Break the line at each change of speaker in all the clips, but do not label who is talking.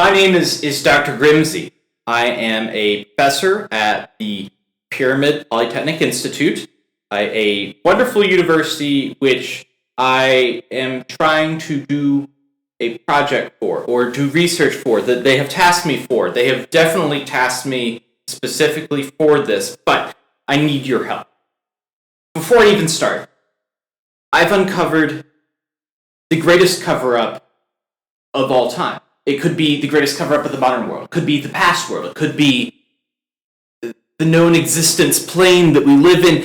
My name is Dr. Grimsey. I am a professor at the Pyramid Polytechnic Institute, a wonderful university which I am trying to do a project for, or do research for, that they have tasked me for. They have definitely tasked me specifically for this, but I need your help. Before I even start, I've uncovered the greatest cover-up of all time. It could be the greatest cover-up of the modern world. It could be the past world. It could be the known existence plane that we live in.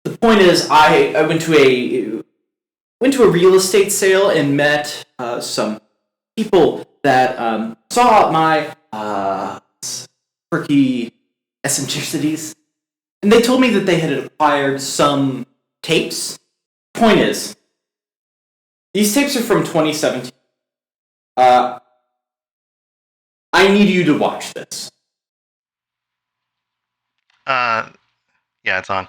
The point is, I went to a real estate sale and met some people that saw my quirky eccentricities, and they told me that they had acquired some tapes. Point is, these tapes are from 2017. I need you to watch this.
Yeah, it's on.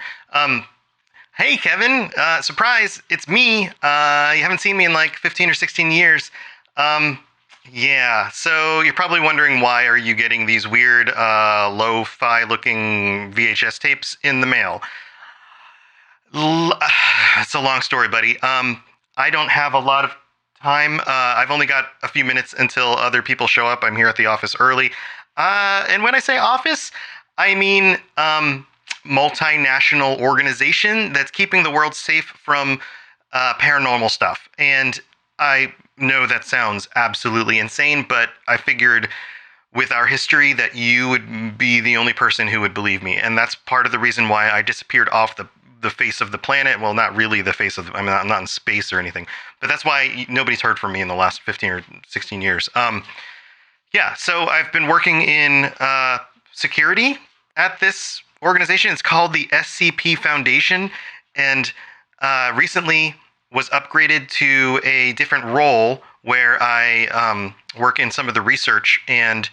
Hey, Kevin. Surprise, it's me. You haven't seen me in like 15 or 16 years. Yeah, so you're probably wondering why are you getting these weird, lo-fi looking VHS tapes in the mail. It's a long story, buddy. I don't have a lot of time. I've only got a few minutes until other people show up. I'm here at the office early. And when I say office, I mean multinational organization that's keeping the world safe from paranormal stuff. And I know that sounds absolutely insane, but I figured with our history that you would be the only person who would believe me. And that's part of the reason why I disappeared off the face of the planet. Well, not really the face of, I'm not in space or anything, but that's why nobody's heard from me in the last 15 or 16 years. Yeah, so I've been working in security at this organization. It's called the SCP Foundation, and recently was upgraded to a different role where I work in some of the research and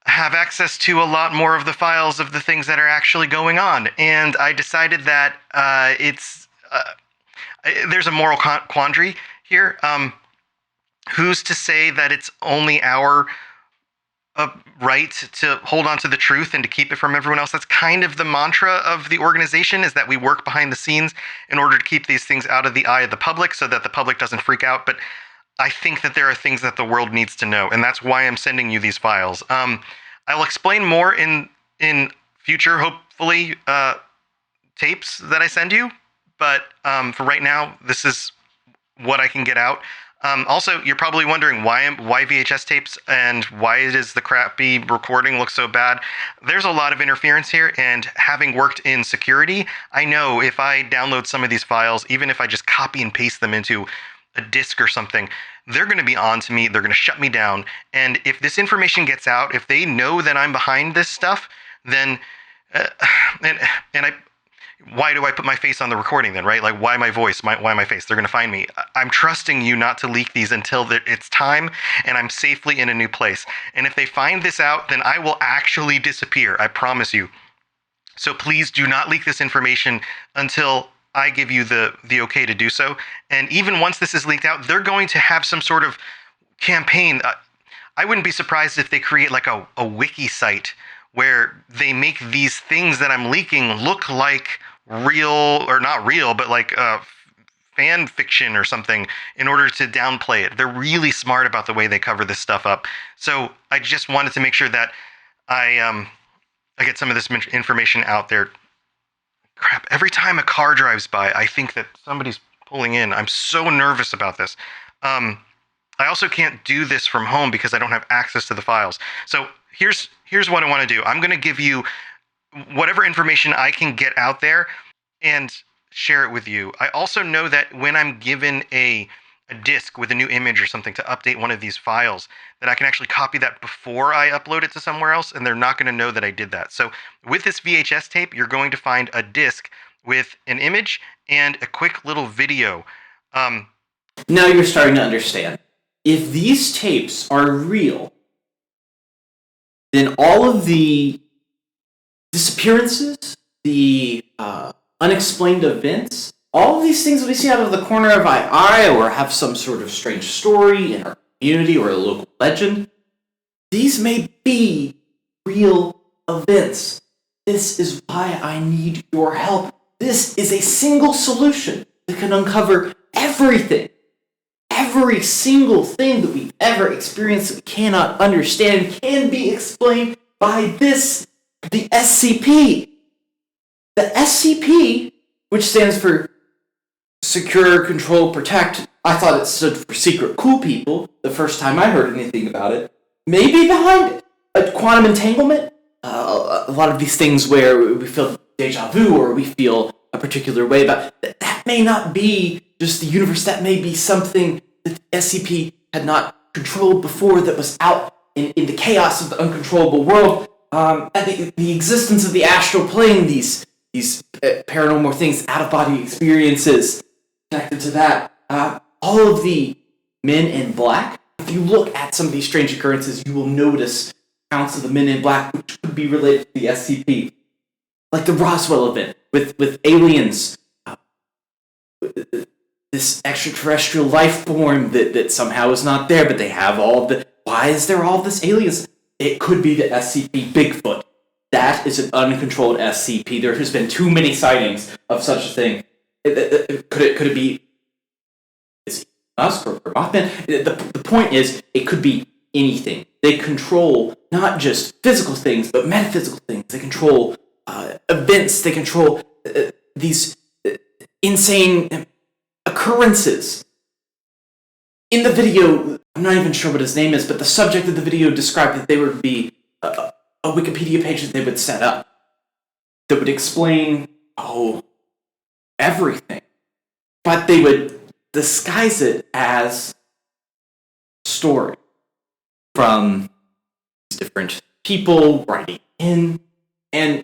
have access to a lot more of the files of the things that are actually going on. And I decided that there's a moral quandary here. Who's to say that it's only our right to hold on to the truth and to keep it from everyone else? That's kind of the mantra of the organization, is that we work behind the scenes in order to keep these things out of the eye of the public so that the public doesn't freak out. But I think that there are things that the world needs to know, and that's why I'm sending you these files. I'll explain more in future, hopefully, tapes that I send you, but for right now, this is what I can get out. Also, you're probably wondering why VHS tapes and why does the crappy recording look so bad. There's a lot of interference here, and having worked in security, I know if I download some of these files, even if I just copy and paste them into a disk or something, they're going to be on to me, they're going to shut me down, and if this information gets out, if they know that I'm behind this stuff, then, why do I put my face on the recording then, right? Like, why my voice, why my face? They're going to find me. I'm trusting you not to leak these until it's time and I'm safely in a new place. And if they find this out, then I will actually disappear, I promise you. So please do not leak this information until I give you the okay to do so. And even once this is leaked out, they're going to have some sort of campaign. I wouldn't be surprised if they create like a wiki site where they make these things that I'm leaking look like real, or not real, but like fan fiction or something, in order to downplay it. They're really smart about the way they cover this stuff up. So I just wanted to make sure that I get some of this information out there. Crap, every time a car drives by, I think that somebody's pulling in. I'm so nervous about this. I also can't do this from home because I don't have access to the files. So here's what I want to do. I'm going to give you whatever information I can get out there and share it with you. I also know that when I'm given a disk with a new image or something to update one of these files, that I can actually copy that before I upload it to somewhere else, and they're not going to know that I did that. So with this VHS tape, you're going to find a disk with an image and a quick little video.
Now you're starting to understand. If these tapes are real, then all of the disappearances, the unexplained events, all of these things that we see out of the corner of our eye or have some sort of strange story in our community or a local legend. These may be real events. This is why I need your help. This is a single solution that can uncover everything. Every single thing that we've ever experienced that we cannot understand can be explained by this, the SCP. The SCP, which stands for Secure, Control, Protect. I thought it stood for Secret Cool People the first time I heard anything about it. Maybe behind it. A quantum entanglement? A lot of these things where we feel deja vu or we feel a particular way about that may not be just the universe. That may be something that the SCP had not controlled before that was out in the chaos of the uncontrollable world. And the existence of the astral plane, these paranormal things, out-of-body experiences connected to that. All of the men in black, if you look at some of these strange occurrences, you will notice accounts of the men in black which could be related to the SCP. Like the Roswell event with aliens, this extraterrestrial life form that somehow is not there, but they have all the... Why is there all this aliens? It could be the SCP Bigfoot. That is an uncontrolled SCP. There has been too many sightings of such a thing. Could it be... Is it us or Mothman? The point is, it could be anything. They control not just physical things, but metaphysical things. They control events. They control these insane occurrences. In the video, I'm not even sure what his name is, but the subject of the video described that they would be a Wikipedia page that they would set up that would explain, everything. But they would disguise it as story from different people writing in, and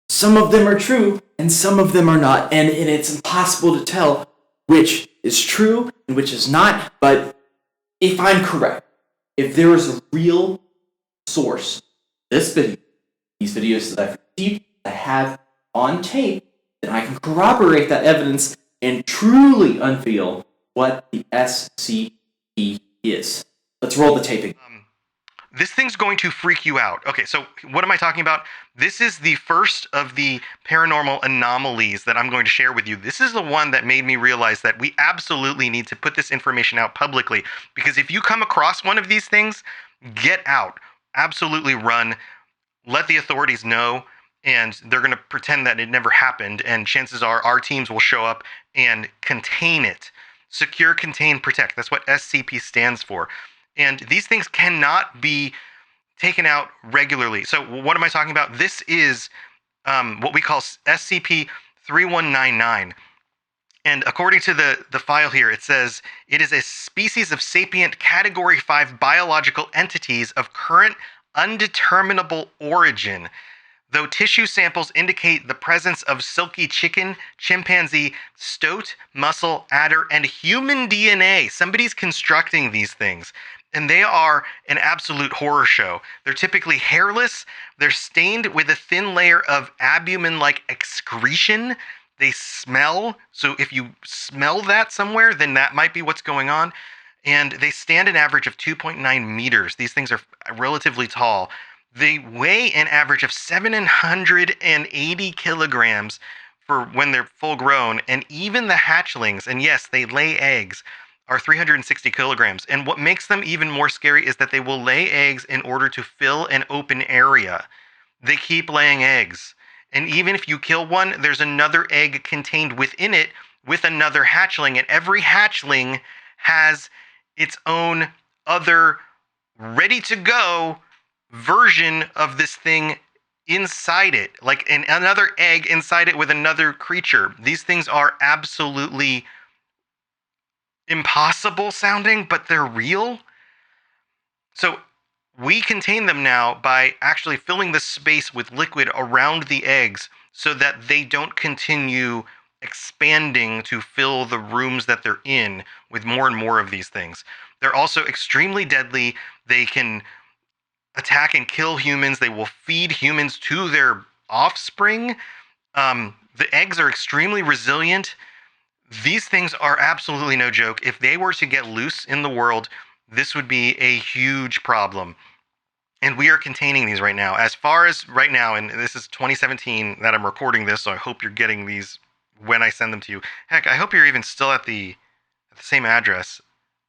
some of them are true and some of them are not, and it's impossible to tell which is true and which is not. But if I'm correct, if there is a real source, this video, these videos that I've received, I have on tape, then I can corroborate that evidence and truly unveil what the SCP is. Let's roll the taping.
This thing's going to freak you out. Okay, so what am I talking about? This is the first of the paranormal anomalies that I'm going to share with you. This is the one that made me realize that we absolutely need to put this information out publicly, because if you come across one of these things, get out. Absolutely run. Let the authorities know, and they're going to pretend that it never happened, and chances are our teams will show up and contain it. Secure, Contain, Protect. That's what SCP stands for. And these things cannot be taken out regularly. So what am I talking about? This is what we call SCP-3199. And according to the file here, it says, it is a species of sapient Category 5 biological entities of current undeterminable origin. Though tissue samples indicate the presence of silky chicken, chimpanzee, stoat, mussel, adder, and human DNA. Somebody's constructing these things. And they are an absolute horror show. They're typically hairless. They're stained with a thin layer of albumin-like excretion. They smell. So if you smell that somewhere, then that might be what's going on. And they stand an average of 2.9 meters. These things are relatively tall. They weigh an average of 780 kilograms for when they're full grown. And even the hatchlings, and yes, they lay eggs, are 360 kilograms. And what makes them even more scary is that they will lay eggs in order to fill an open area. They keep laying eggs. And even if you kill one, there's another egg contained within it with another hatchling. And every hatchling has its own other ready-to-go version of this thing inside it. Like another egg inside it with another creature. These things are absolutely impossible sounding, but they're real. So we contain them now by actually filling the space with liquid around the eggs so that they don't continue expanding to fill the rooms that they're in with more and more of these things. They're also extremely deadly. They can attack and kill humans. They will feed humans to their offspring. The eggs are extremely resilient. These things are absolutely no joke. If they were to get loose in the world, this would be a huge problem. And we are containing these right now. As far as right now, and this is 2017 that I'm recording this, so I hope you're getting these when I send them to you. Heck, I hope you're even still at the same address.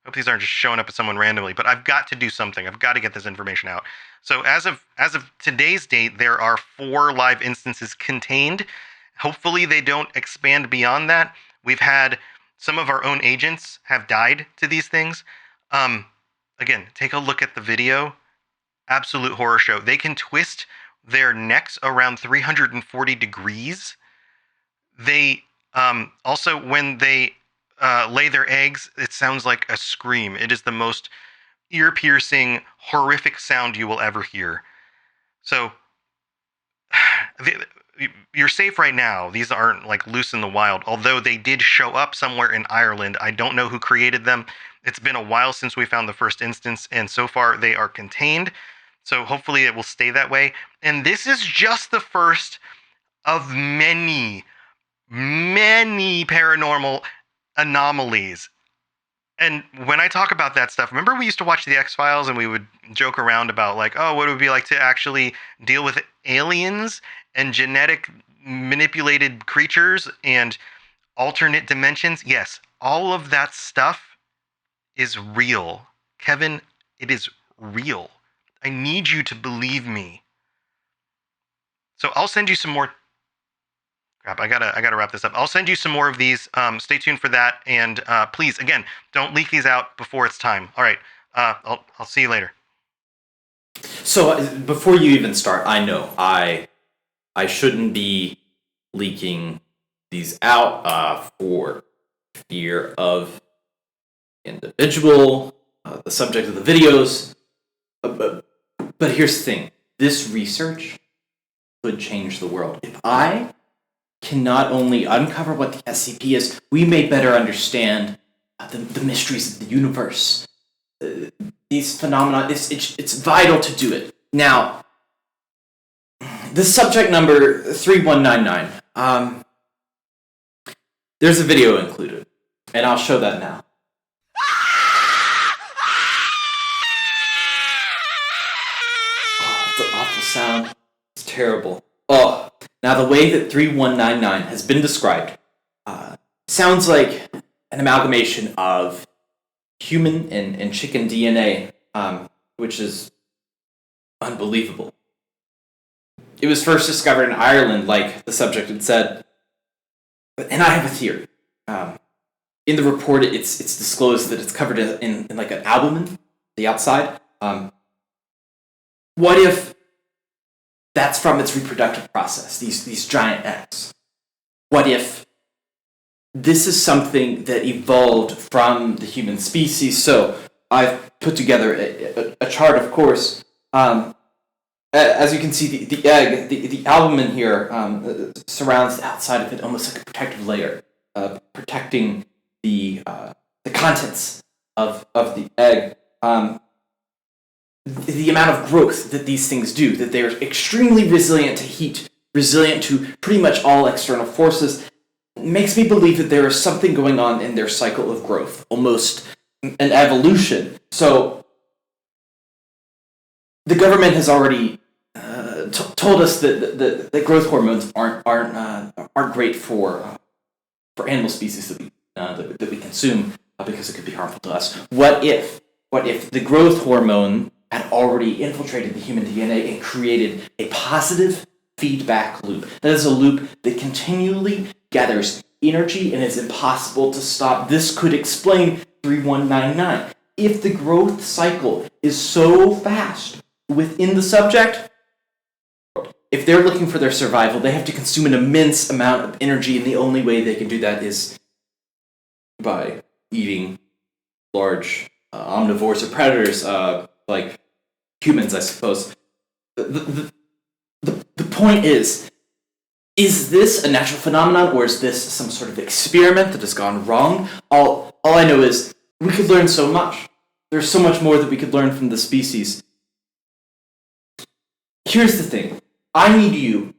I hope these aren't just showing up at someone randomly, but I've got to do something. I've got to get this information out. So as of today's date, there are 4 live instances contained. Hopefully they don't expand beyond that. We've had some of our own agents have died to these things. Again, take a look at the video. Absolute horror show. They can twist their necks around 340 degrees. They also, when they lay their eggs, it sounds like a scream. It is the most ear-piercing, horrific sound you will ever hear. So, you're safe right now. These aren't like loose in the wild, although they did show up somewhere in Ireland. I don't know who created them. It's been a while since we found the first instance, and so far they are contained. So hopefully it will stay that way. And this is just the first of many, many paranormal anomalies. And when I talk about that stuff, remember we used to watch the X-Files and we would joke around about like, oh, what it would be like to actually deal with aliens and genetic manipulated creatures and alternate dimensions? Yes, all of that stuff is real. Kevin, it is real. I need you to believe me. So I'll send you some more. Crap, I gotta wrap this up. I'll send you some more of these. Stay tuned for that, and please, again, don't leak these out before it's time. All right, I'll see you later.
So before you even start, I know I shouldn't be leaking these out for fear of individual, the subject of the videos. But here's the thing. This research could change the world. If I can not only uncover what the SCP is, we may better understand the mysteries of the universe. These phenomena, it's vital to do it. Now, the subject number 3199, there's a video included, and I'll show that now. Oh, the awful sound. It's terrible. Oh, now the way that 3199 has been described sounds like an amalgamation of human and chicken DNA, which is unbelievable. It was first discovered in Ireland, like the subject had said. And I have a theory. In the report, it's disclosed that it's covered in like an albumin, the outside. What if that's from its reproductive process, these giant eggs? What if this is something that evolved from the human species? So I've put together a chart, of course. As you can see, the egg, the albumin here surrounds the outside of it almost like a protective layer, protecting the contents of the egg. The amount of growth that these things do, that they're extremely resilient to heat, resilient to pretty much all external forces, makes me believe that there is something going on in their cycle of growth, almost an evolution. So the government has already told us that growth hormones aren't great for animal species that we consume because it could be harmful to us. What if the growth hormone had already infiltrated the human DNA and created a positive feedback loop? That is a loop that continually gathers energy and is impossible to stop. This could explain 3199. If the growth cycle is so fast within the subject, if they're looking for their survival, they have to consume an immense amount of energy, and the only way they can do that is by eating large omnivores or predators, like humans, I suppose. The point is this a natural phenomenon, or is this some sort of experiment that has gone wrong? All I know is we could learn so much. There's so much more that we could learn from the species. Here's the thing. I need you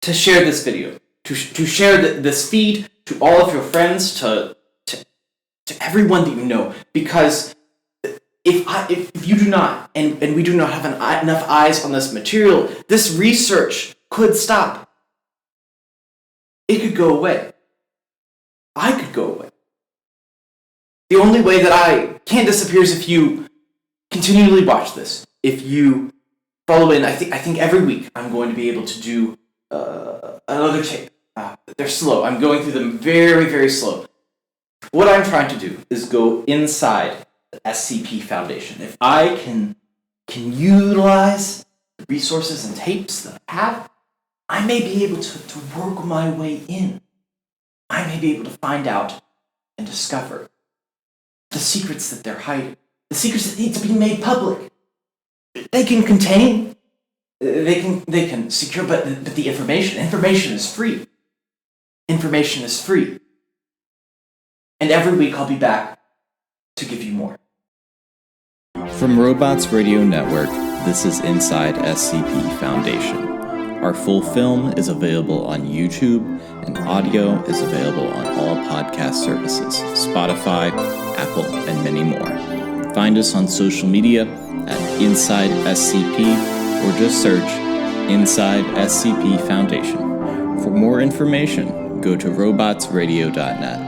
to share this video, to share this feed to all of your friends, to everyone that you know, because if you do not, and we do not have enough eyes on this material, this research could stop. It could go away. I could go away. The only way that I can't disappear is if you continually watch this. If you follow in, I think every week I'm going to be able to do another tape. They're slow. I'm going through them very, very slow. What I'm trying to do is go inside the SCP Foundation. If I can utilize the resources and tapes that I have, I may be able to work my way in. I may be able to find out and discover the secrets that they're hiding, the secrets that need to be made public. They can contain, they can secure, but the information is free. Information is free. And every week I'll be back to give you more.
From Robots Radio Network, this is Inside SCP Foundation. Our full film is available on YouTube, and audio is available on all podcast services, Spotify, Apple, and many more. Find us on social media at Inside SCP, or just search Inside SCP Foundation. For more information, go to robotsradio.net.